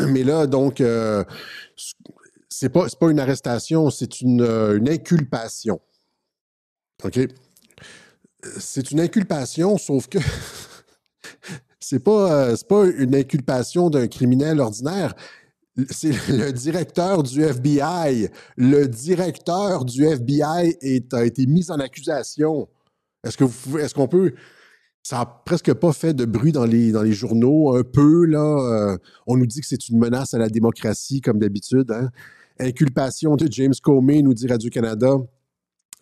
Mais là, donc, c'est pas une arrestation, c'est une inculpation. OK? C'est une inculpation, sauf que c'est pas une inculpation d'un criminel ordinaire. C'est le directeur du FBI. Le directeur du FBI a été mis en accusation. Est-ce qu'on peut... Ça n'a presque pas fait de bruit dans les journaux, un peu, là. On nous dit que c'est une menace à la démocratie, comme d'habitude. Hein? Inculpation de James Comey, nous dit Radio-Canada,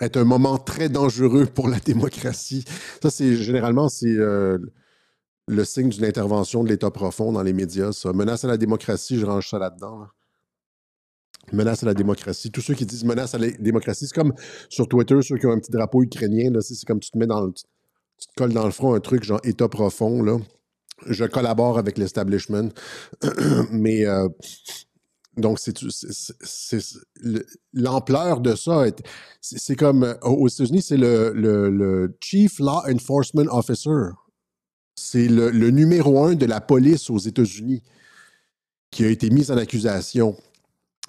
est un moment très dangereux pour la démocratie. Ça, généralement, c'est le signe d'une intervention de l'État profond dans les médias. Ça. Menace à la démocratie, je range ça là-dedans. Là. Menace à la démocratie. Tous ceux qui disent menace à la démocratie, c'est comme sur Twitter, ceux qui ont un petit drapeau ukrainien, là, c'est comme tu te mets tu te colles dans le front un truc genre État profond, là. Je collabore avec l'establishment. Mais donc, l'ampleur de ça, c'est comme aux États-Unis, c'est le Chief Law Enforcement Officer. C'est le numéro 1 de la police aux États-Unis qui a été mis en accusation.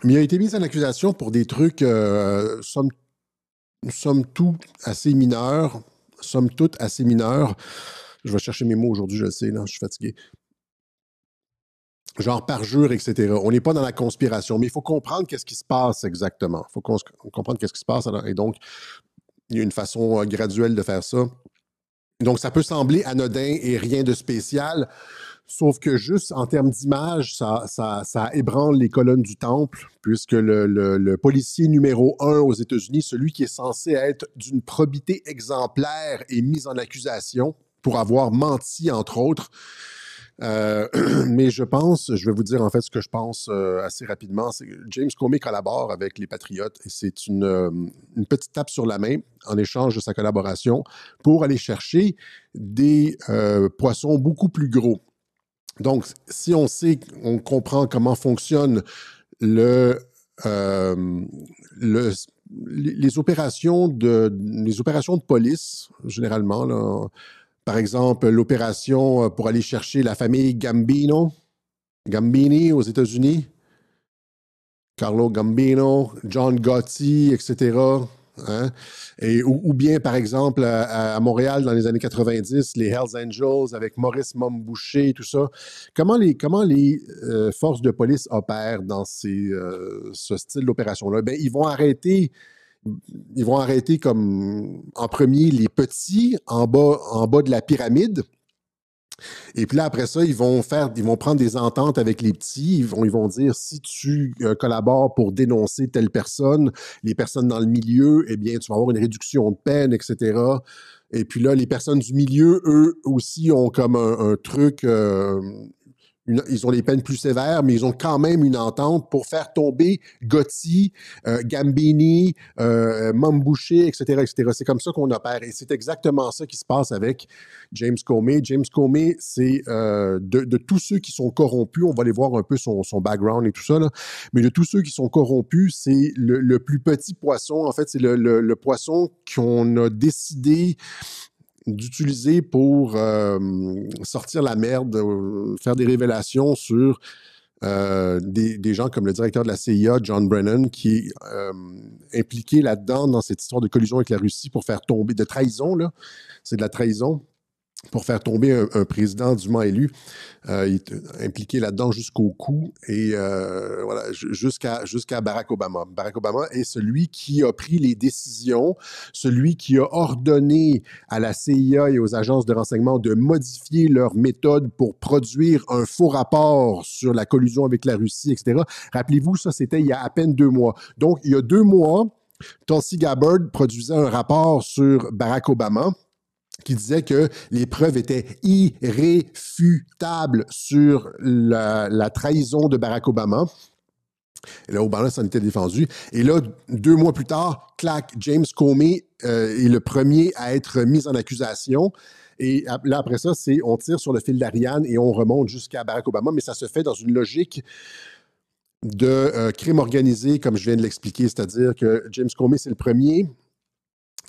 Mais il a été mis en accusation pour des trucs, somme toute, assez mineurs. Somme toute, assez mineurs. Je vais chercher mes mots aujourd'hui, je le sais, là, je suis fatigué. Genre parjure, etc. On n'est pas dans la conspiration, mais il faut comprendre qu'est-ce qui se passe exactement. Il faut comprendre qu'est-ce qui se passe. Et donc, il y a une façon graduelle de faire ça. Donc, ça peut sembler anodin et rien de spécial, sauf que juste en termes d'image, ça ébranle les colonnes du temple, puisque le policier numéro 1 aux États-Unis, celui qui est censé être d'une probité exemplaire, est mis en accusation pour avoir menti, entre autres. Mais je vais vous dire en fait ce que je pense assez rapidement. C'est que James Comey collabore avec les Patriotes et c'est une petite tape sur la main en échange de sa collaboration pour aller chercher des poissons beaucoup plus gros. Donc, si on comprend comment fonctionne les opérations de police, généralement, là, par exemple, l'opération pour aller chercher la famille Gambini aux États-Unis, Carlo Gambino, John Gotti, etc. Hein? Ou bien, par exemple, à Montréal, dans les années 90, les Hells Angels avec Maurice Momboucher, tout ça. Comment les forces de police opèrent dans ce style d'opération-là? Ben, ils vont arrêter comme en premier les petits en bas de la pyramide. Et puis là, après ça, ils vont prendre des ententes avec les petits. Ils vont dire, si tu collabores pour dénoncer telle personne, les personnes dans le milieu, eh bien, tu vas avoir une réduction de peine, etc. Et puis là, les personnes du milieu, eux aussi, ont comme un truc... ils ont des peines plus sévères, mais ils ont quand même une entente pour faire tomber Gotti, Gambini, Momboucher, etc., etc. C'est comme ça qu'on opère. Et c'est exactement ça qui se passe avec James Comey. James Comey, c'est de tous ceux qui sont corrompus, on va aller voir un peu son background et tout ça, là, mais de tous ceux qui sont corrompus, c'est le plus petit poisson. En fait, c'est le poisson qu'on a décidé d'utiliser pour sortir la merde, faire des révélations sur des gens comme le directeur de la CIA, John Brennan, qui est impliqué là-dedans dans cette histoire de collusion avec la Russie pour faire tomber, de trahison, là. C'est de la trahison pour faire tomber un président dûment élu. Il est impliqué là-dedans jusqu'au cou et voilà, jusqu'à Barack Obama. Barack Obama est celui qui a pris les décisions, celui qui a ordonné à la CIA et aux agences de renseignement de modifier leurs méthodes pour produire un faux rapport sur la collusion avec la Russie, etc. Rappelez-vous, ça, c'était il y a à peine 2 mois. Donc, il y a 2 mois, Tulsi Gabbard produisait un rapport sur Barack Obama qui disait que les preuves étaient irréfutables sur la trahison de Barack Obama. Et là, Obama s'en était défendu. Et là, 2 mois plus tard, clac, James Comey est le premier à être mis en accusation. Et là, après ça, on tire sur le fil d'Ariane et on remonte jusqu'à Barack Obama, mais ça se fait dans une logique de crime organisé, comme je viens de l'expliquer, c'est-à-dire que James Comey, c'est le premier.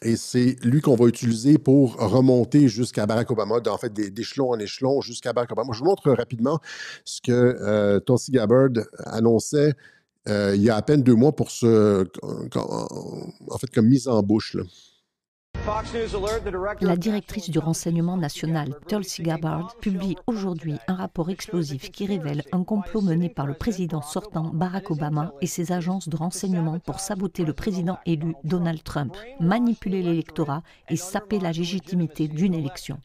Et c'est lui qu'on va utiliser pour remonter jusqu'à Barack Obama, en fait, d'échelon en échelon jusqu'à Barack Obama. Je vous montre rapidement ce que Tulsi Gabbard annonçait il y a à peine 2 mois pour en fait, comme mise en bouche, là. La directrice du renseignement national, Tulsi Gabbard, publie aujourd'hui un rapport explosif qui révèle un complot mené par le président sortant Barack Obama et ses agences de renseignement pour saboter le président élu Donald Trump, manipuler l'électorat et saper la légitimité d'une élection.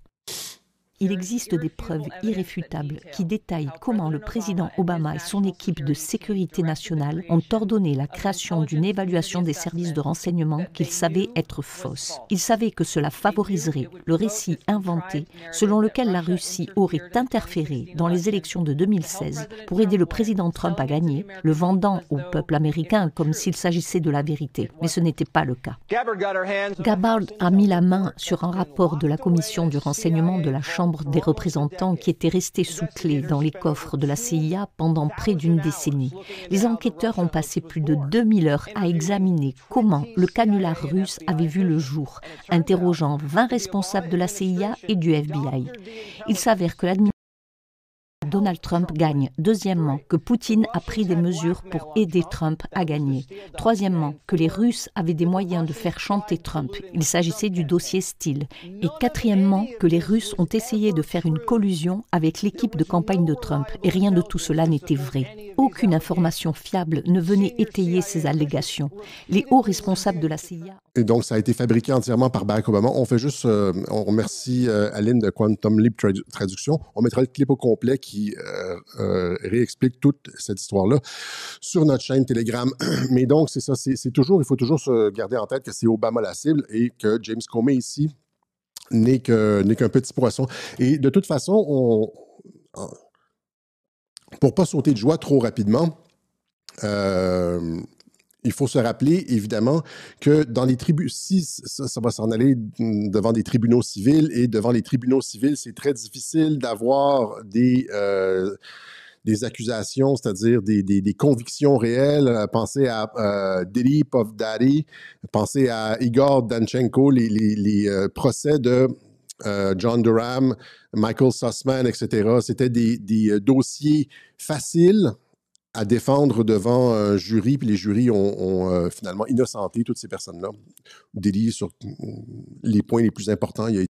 Il existe des preuves irréfutables qui détaillent comment le président Obama et son équipe de sécurité nationale ont ordonné la création d'une évaluation des services de renseignement qu'ils savaient être fausse. Ils savaient que cela favoriserait le récit inventé selon lequel la Russie aurait interféré dans les élections de 2016 pour aider le président Trump à gagner, le vendant au peuple américain comme s'il s'agissait de la vérité. Mais ce n'était pas le cas. Gabbard a mis la main sur un rapport de la commission du renseignement de la Chambre des représentants qui était resté sous clé dans les coffres de la CIA pendant près d'une décennie. Les enquêteurs ont passé plus de 2000 heures à examiner comment le canular russe avait vu le jour, interrogeant 20 responsables de la CIA et du FBI. Il s'avère que l'administration Donald Trump gagne. Deuxièmement, que Poutine a pris des mesures pour aider Trump à gagner. Troisièmement, que les Russes avaient des moyens de faire chanter Trump. Il s'agissait du dossier Steele. Et quatrièmement, que les Russes ont essayé de faire une collusion avec l'équipe de campagne de Trump. Et rien de tout cela n'était vrai. Aucune information fiable ne venait étayer ces allégations. Les hauts responsables de la CIA... Et donc, ça a été fabriqué entièrement par Barack Obama. On fait juste, on remercie Aline de Quantum Leap Traduction. On mettra le clip au complet qui réexplique toute cette histoire-là sur notre chaîne Telegram. Mais donc, c'est ça, il faut toujours se garder en tête que c'est Obama la cible et que James Comey ici n'est qu'un petit poisson. Et de toute façon, pour ne pas sauter de joie trop rapidement, il faut se rappeler, évidemment, que dans les tribunaux, si ça va s'en aller devant des tribunaux civils, et devant les tribunaux civils, c'est très difficile d'avoir des accusations, c'est-à-dire des convictions réelles. Pensez à Diddy Puff Daddy, pensez à Igor Danchenko, les procès de John Durham, Michael Sussman, etc. C'était des dossiers faciles à défendre devant un jury, puis les jurys ont finalement innocenté toutes ces personnes-là. Diddy, sur les points les plus importants, il a